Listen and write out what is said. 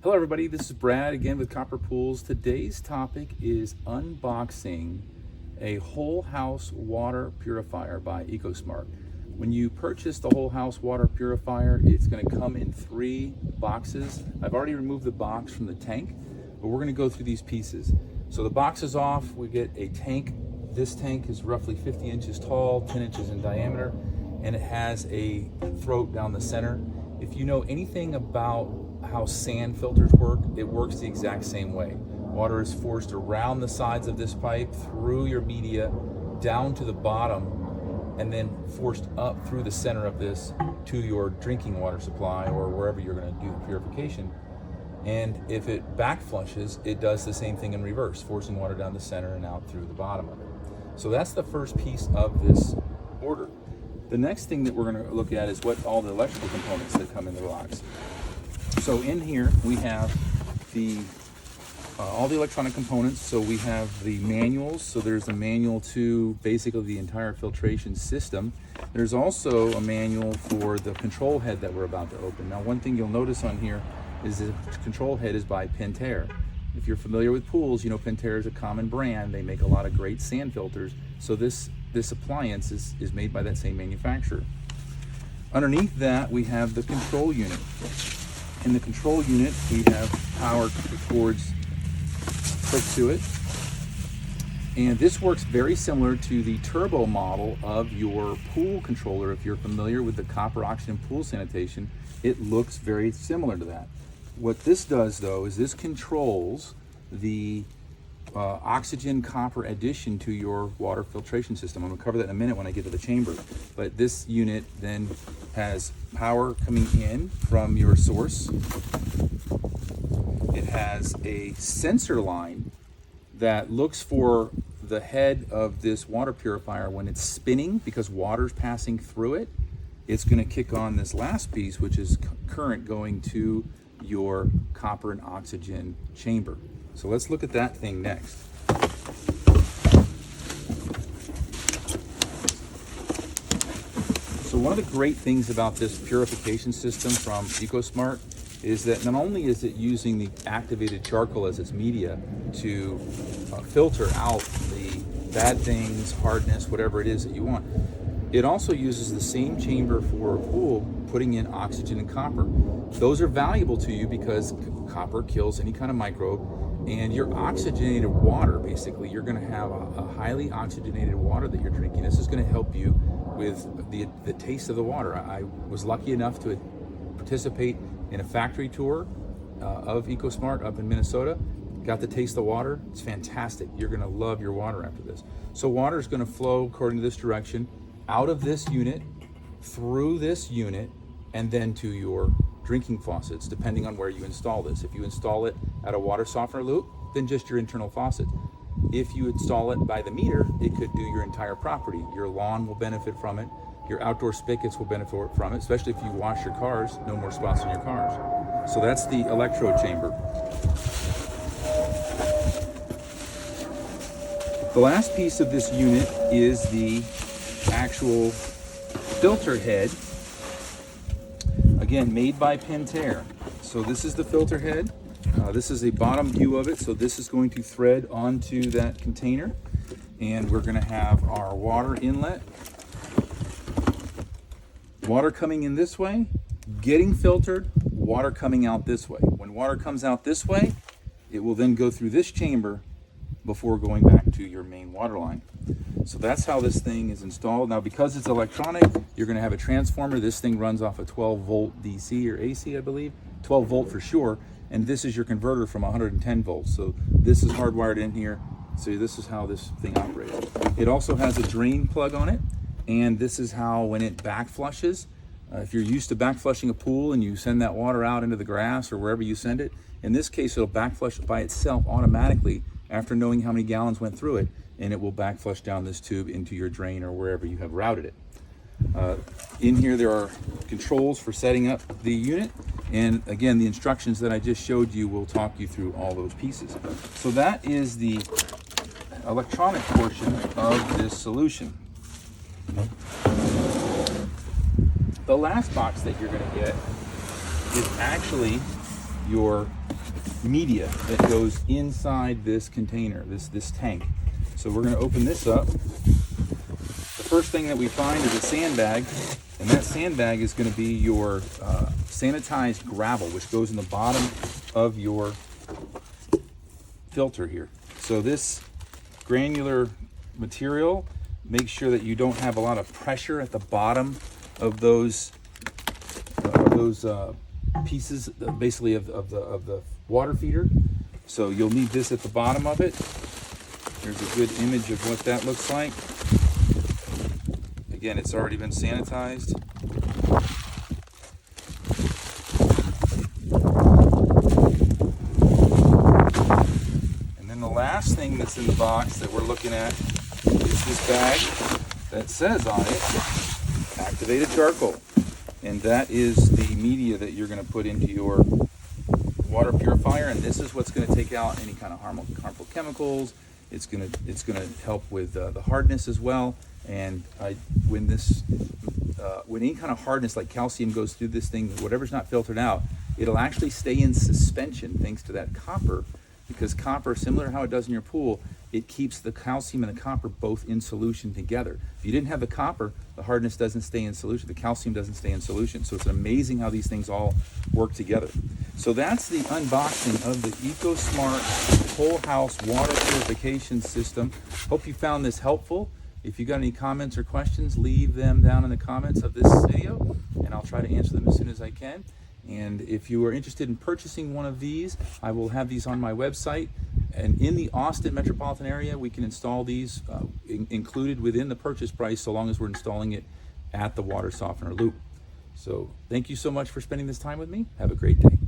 Hello everybody, this is Brad again with Copper Pools. Today's topic is unboxing a whole house water purifier by ECOsmarte. When you purchase the whole house water purifier, it's going to come in 3 boxes. I've already removed the box from the tank, but we're going to go through these pieces. So the box is off, we get a tank. This tank is roughly 50 inches tall, 10 inches in diameter, and it has a throat down the center. If you know anything about how sand filters work, it works the exact same way. Water is forced around the sides of this pipe, through your media, down to the bottom, and then forced up through the center of this to your drinking water supply or wherever you're going to do the purification. And if it back flushes, it does the same thing in reverse, forcing water down the center and out through the bottom of it. So that's the first piece of this order. The next thing that we're going to look at is what all the electrical components that come in the box. So in here we have all the electronic components. So we have the manuals. So there's a manual to basically the entire filtration system. There's also a manual for the control head that we're about to open. Now, one thing you'll notice on here is the control head is by Pentair. If you're familiar with pools, you know Pentair is a common brand. They make a lot of great sand filters. So this appliance is made by that same manufacturer. Underneath that, we have the control unit. In the control unit, we have power cords hooked to it. And this works very similar to the turbo model of your pool controller. If you're familiar with the copper oxygen pool sanitation, it looks very similar to that. What this does, though, is this controls the oxygen copper addition to your water filtration system. I'm going to cover that in a minute when I get to the chamber. But this unit then has power coming in from your source. It has a sensor line that looks for the head of this water purifier when it's spinning, because water's passing through it. It's going to kick on this last piece, which is current going to your copper and oxygen chamber. So let's look at that thing next. So one of the great things about this purification system from ECOsmarte is that not only is it using the activated charcoal as its media to filter out the bad things, hardness, whatever it is that you want, it also uses the same chamber for a pool, putting in oxygen and copper. Those are valuable to you because copper kills any kind of microbe. And your oxygenated water, basically, you're going to have a highly oxygenated water that you're drinking. This is going to help you with the taste of the water. I was lucky enough to participate in a factory tour of ECOsmarte up in Minnesota. Got to taste the water. It's fantastic. You're going to love your water after this. So water is going to flow according to this direction, out of this unit, through this unit, and then to your drinking faucets, depending on where you install this. If you install it at a water softener loop, then just your internal faucet. If you install it by the meter, it could do your entire property. Your lawn will benefit from it. Your outdoor spigots will benefit from it, especially if you wash your cars, no more spots on your cars. So that's the electrode chamber. The last piece of this unit is the actual filter head. Again, made by Pentair. So this is the filter head. This is a bottom view of it. So this is going to thread onto that container. And we're going to have our water inlet. Water coming in this way, getting filtered, water coming out this way. When water comes out this way, it will then go through this chamber before going back to your main water line. So that's how this thing is installed. Now, because it's electronic, you're going to have a transformer. This thing runs off a 12 volt DC or AC, I believe, 12 volt for sure. And this is your converter from 110 volts. So this is hardwired in here. So this is how this thing operates. It also has a drain plug on it. And this is how, when it back flushes, if you're used to back flushing a pool and you send that water out into the grass or wherever you send it, in this case, it'll back flush by itself automatically after knowing how many gallons went through it. And it will back flush down this tube into your drain or wherever you have routed it. In here there are controls for setting up the unit, and again the instructions that I just showed you will talk you through all those pieces. So that is the electronic portion of this solution. The last box that you're going to get is actually your media that goes inside this container, this tank. So we're going to open this up. The first thing that we find is a sandbag, and that sandbag is going to be your sanitized gravel, which goes in the bottom of your filter here. So this granular material makes sure that you don't have a lot of pressure at the bottom of those pieces, basically of the water feeder. So you'll need this at the bottom of it. Here's a good image of what that looks like. Again, it's already been sanitized. And then the last thing that's in the box that we're looking at is this bag that says on it, activated charcoal. And that is the media that you're going to put into your water purifier, and this is what's going to take out any kind of harmful chemicals. It's going to help with the hardness as well. And when any kind of hardness like calcium goes through this thing, whatever's not filtered out, it'll actually stay in suspension thanks to that copper, because copper, similar to how it does in your pool, it keeps the calcium and the copper both in solution together. If you didn't have the copper, the hardness doesn't stay in solution, the calcium doesn't stay in solution. So it's amazing how these things all work together. So that's the unboxing of the EcoSmarte whole house water purification system. Hope you found this helpful. If you got any comments or questions, leave them down in the comments of this video, and I'll try to answer them as soon as I can. And if you are interested in purchasing one of these, I will have these on my website. And in the Austin metropolitan area, we can install these included within the purchase price, so long as we're installing it at the water softener loop. So thank you so much for spending this time with me. Have a great day.